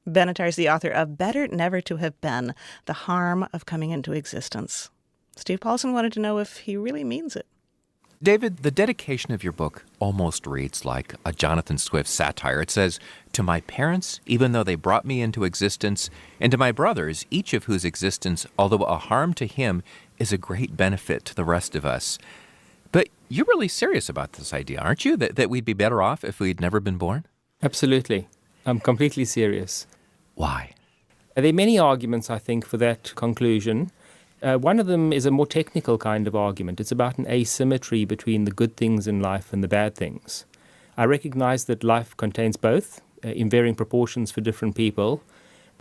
Benatar is the author of Better Never to Have Been, The Harm of Coming into Existence. Steve Paulson wanted to know if he really means it. David, the dedication of your book almost reads like a Jonathan Swift satire. It says, "To my parents, even though they brought me into existence, and to my brothers, each of whose existence, although a harm to him, is a great benefit to the rest of us." But you're really serious about this idea, aren't you? That we'd be better off if we'd never been born? Absolutely. I'm completely serious. Why? There are many arguments, I think, for that conclusion. One of them is a more technical kind of argument. It's about an asymmetry between the good things in life and the bad things. I recognize that life contains both, in varying proportions for different people,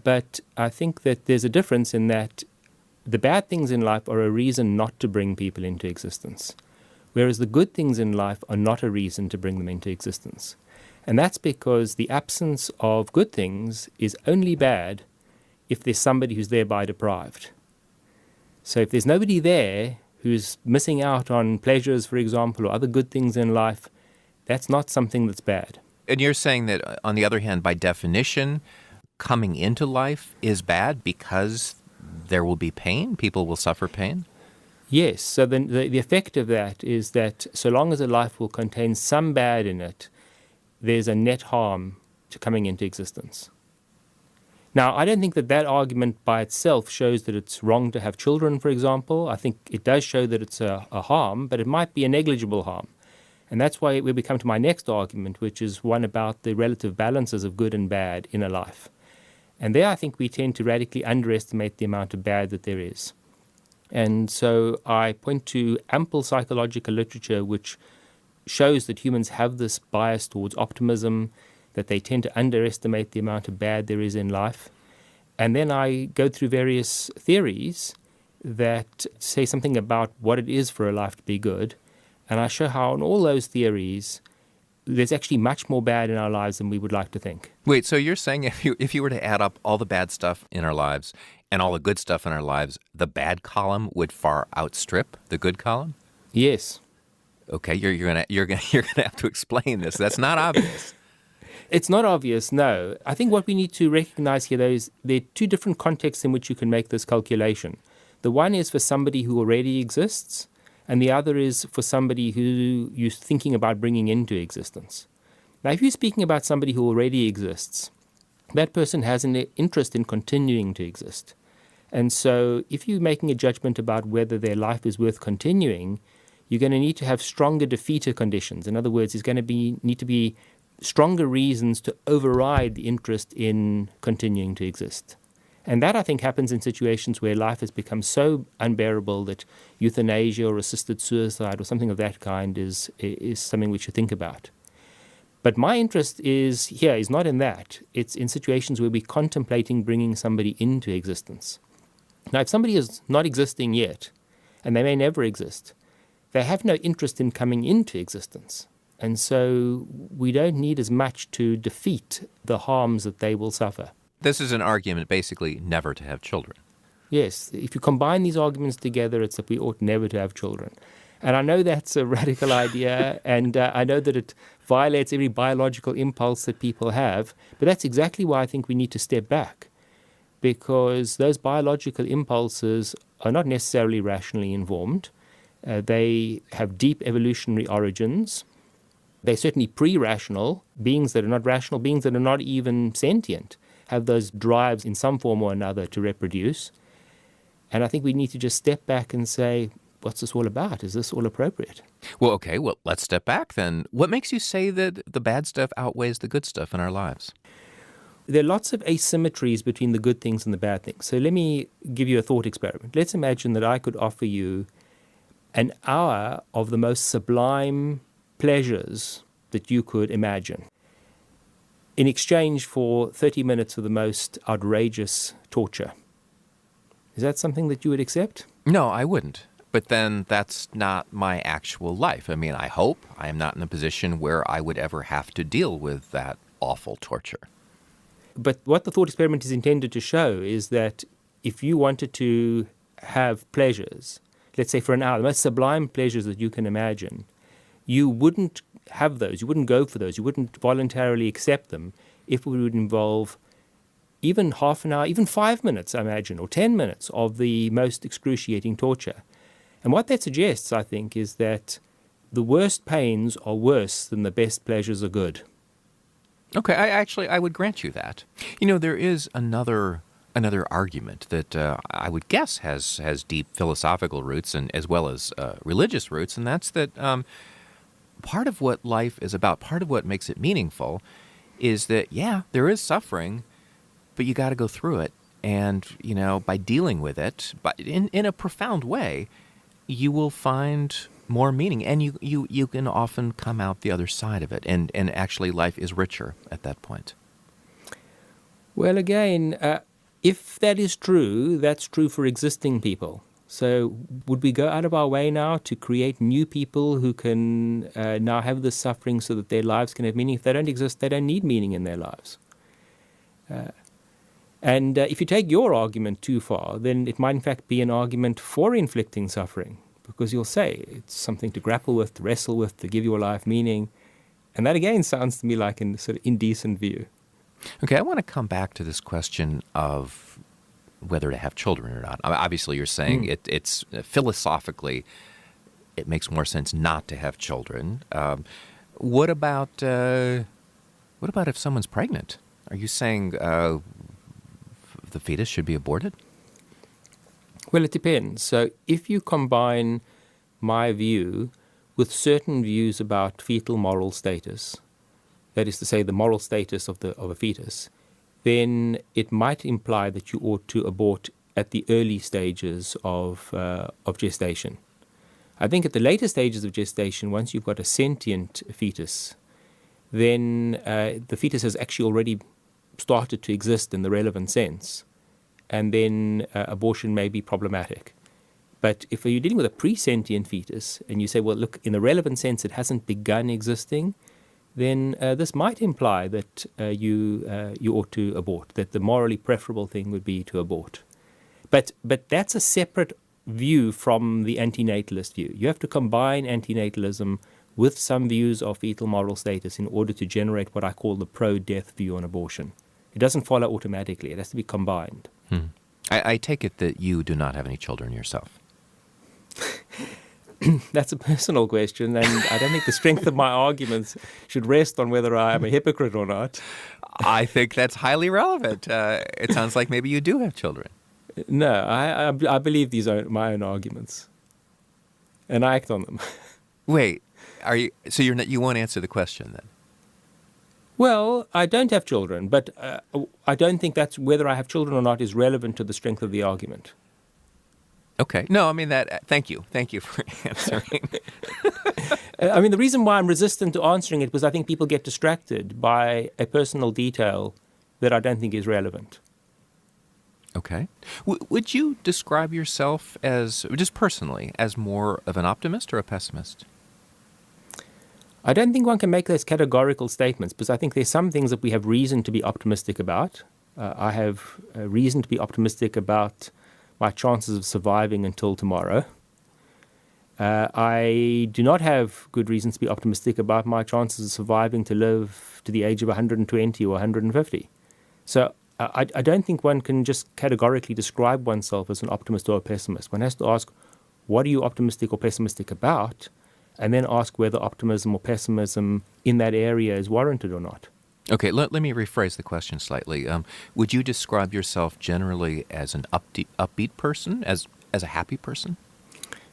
but I think that there's a difference in that the bad things in life are a reason not to bring people into existence, whereas the good things in life are not a reason to bring them into existence. And that's because the absence of good things is only bad if there's somebody who's thereby deprived. So if there's nobody there who's missing out on pleasures, for example, or other good things in life, that's not something that's bad. And you're saying that, on the other hand, by definition, coming into life is bad because there will be pain? People will suffer pain? Yes. So the effect of that is that so long as a life will contain some bad in it, there's a net harm to coming into existence. Now, I don't think that argument by itself shows that it's wrong to have children, for example. I think it does show that it's a harm, but it might be a negligible harm. And that's why we come to my next argument, which is one about the relative balances of good and bad in a life. And there I think we tend to radically underestimate the amount of bad that there is. And so I point to ample psychological literature which shows that humans have this bias towards optimism, that they tend to underestimate the amount of bad there is in life. And then I go through various theories that say something about what it is for a life to be good. And I show how in all those theories, there's actually much more bad in our lives than we would like to think. Wait, so you're saying if you were to add up all the bad stuff in our lives and all the good stuff in our lives, the bad column would far outstrip the good column? Yes. Okay, you're gonna have to explain this. That's not obvious. It's not obvious, no. I think what we need to recognize here, though, is there are two different contexts in which you can make this calculation. The one is for somebody who already exists, and the other is for somebody who you're thinking about bringing into existence. Now, if you're speaking about somebody who already exists, that person has an interest in continuing to exist. And so if you're making a judgment about whether their life is worth continuing, you're going to need to have stronger defeater conditions. In other words, there's going to need to be stronger reasons to override the interest in continuing to exist. And that, I think, happens in situations where life has become so unbearable that euthanasia or assisted suicide or something of that kind is something we should think about. But my interest is not in that. It's in situations where we're contemplating bringing somebody into existence. Now, if somebody is not existing yet, and they may never exist, they have no interest in coming into existence. And so we don't need as much to defeat the harms that they will suffer. This is an argument, basically, never to have children. Yes, if you combine these arguments together, it's that we ought never to have children. And I know that's a radical idea, and I know that it violates every biological impulse that people have, but that's exactly why I think we need to step back, because those biological impulses are not necessarily rationally informed. They have deep evolutionary origins. They're certainly pre-rational. Beings that are not rational, beings that are not even sentient, have those drives in some form or another to reproduce. And I think we need to just step back and say, what's this all about? Is this all appropriate? Well, okay, let's step back then. What makes you say that the bad stuff outweighs the good stuff in our lives? There are lots of asymmetries between the good things and the bad things. So let me give you a thought experiment. Let's imagine that I could offer you an hour of the most sublime pleasures that you could imagine in exchange for 30 minutes of the most outrageous torture. Is that something that you would accept? No, I wouldn't. But then that's not my actual life. I mean, I hope I am not in a position where I would ever have to deal with that awful torture. But what the thought experiment is intended to show is that if you wanted to have pleasures, let's say for an hour, the most sublime pleasures that you can imagine, you wouldn't have those, you wouldn't go for those, you wouldn't voluntarily accept them if it would involve even half an hour, even 5 minutes, I imagine, or 10 minutes of the most excruciating torture. And what that suggests, I think, is that the worst pains are worse than the best pleasures are good. Okay, I would grant you that. There is another argument that I would guess has deep philosophical roots and as well as religious roots, and that's that part of what life is about, part of what makes it meaningful, is that there is suffering, but you got to go through it, and by dealing with it, but in a profound way, you will find more meaning, and you can often come out the other side of it, and actually life is richer at that point. Well, again, if that is true, that's true for existing people. So would we go out of our way now to create new people who can now have this suffering so that their lives can have meaning? If they don't exist, they don't need meaning in their lives. And if you take your argument too far, then it might in fact be an argument for inflicting suffering, because you'll say it's something to grapple with, to wrestle with, to give your life meaning. And that again sounds to me like a sort of indecent view. Okay, I want to come back to this question of whether to have children or not. Obviously, you're saying it's philosophically, it makes more sense not to have children. What about if someone's pregnant? Are you saying the fetus should be aborted? Well, it depends. So if you combine my view with certain views about fetal moral status, that is to say the moral status of a fetus, then it might imply that you ought to abort at the early stages of gestation. I think at the later stages of gestation, once you've got a sentient fetus, then the fetus has actually already started to exist in the relevant sense, and then abortion may be problematic. But if you're dealing with a pre-sentient fetus, and you say, well, look, in the relevant sense, it hasn't begun existing, then this might imply that you ought to abort, that the morally preferable thing would be to abort. But that's a separate view from the antinatalist view. You have to combine antinatalism with some views of fetal moral status in order to generate what I call the pro-death view on abortion. It doesn't follow automatically. It has to be combined. I take it that you do not have any children yourself. That's a personal question, and I don't think the strength of my arguments should rest on whether I am a hypocrite or not. I think that's highly relevant. It sounds like maybe you do have children. No, I believe these are my own arguments, and I act on them. Wait, are you? So you won't answer the question then? Well, I don't have children, but I don't think that's whether I have children or not is relevant to the strength of the argument. Okay. No, I mean that. Thank you. Thank you for answering. I mean, the reason why I'm resistant to answering it was I think people get distracted by a personal detail that I don't think is relevant. Okay. Would you describe yourself as, just personally, as more of an optimist or a pessimist? I don't think one can make those categorical statements, because I think there's some things that we have reason to be optimistic about. I have reason to be optimistic about my chances of surviving until tomorrow. I do not have good reasons to be optimistic about my chances of surviving to live to the age of 120 or 150. So I don't think one can just categorically describe oneself as an optimist or a pessimist. One has to ask, what are you optimistic or pessimistic about? And then ask whether optimism or pessimism in that area is warranted or not. Okay, let me rephrase the question slightly. Would you describe yourself generally as an upbeat person, as a happy person?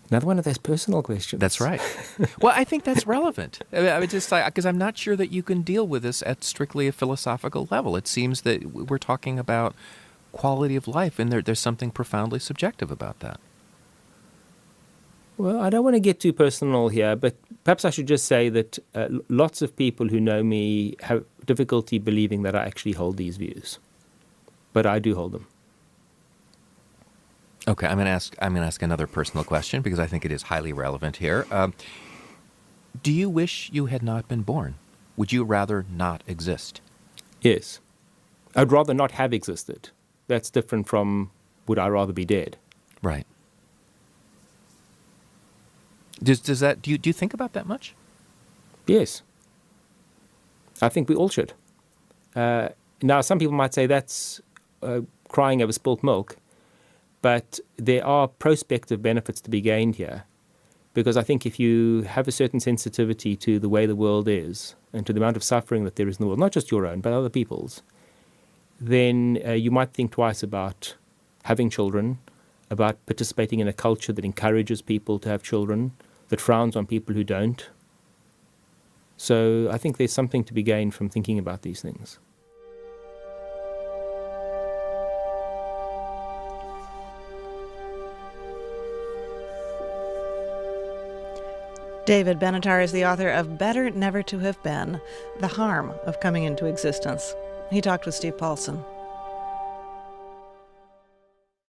Another one of those personal questions. That's right. Well, I think that's relevant. I would just like, because I'm not sure that you can deal with this at strictly a philosophical level. It seems that we're talking about quality of life, and there's something profoundly subjective about that. Well, I don't want to get too personal here, but perhaps I should just say that lots of people who know me have difficulty believing that I actually hold these views. But I do hold them. Okay, I'm going to ask another personal question because I think it is highly relevant here. Do you wish you had not been born? Would you rather not exist? Yes. I'd rather not have existed. That's different from would I rather be dead. Right. Does that do you think about that much? Yes. I think we all should. Now, some people might say that's crying over spilt milk, but there are prospective benefits to be gained here. Because I think if you have a certain sensitivity to the way the world is and to the amount of suffering that there is in the world, not just your own, but other people's, then you might think twice about having children, about participating in a culture that encourages people to have children, that frowns on people who don't. So I think there's something to be gained from thinking about these things. David Benatar is the author of Better Never to Have Been, The Harm of Coming into Existence. He talked with Steve Paulson.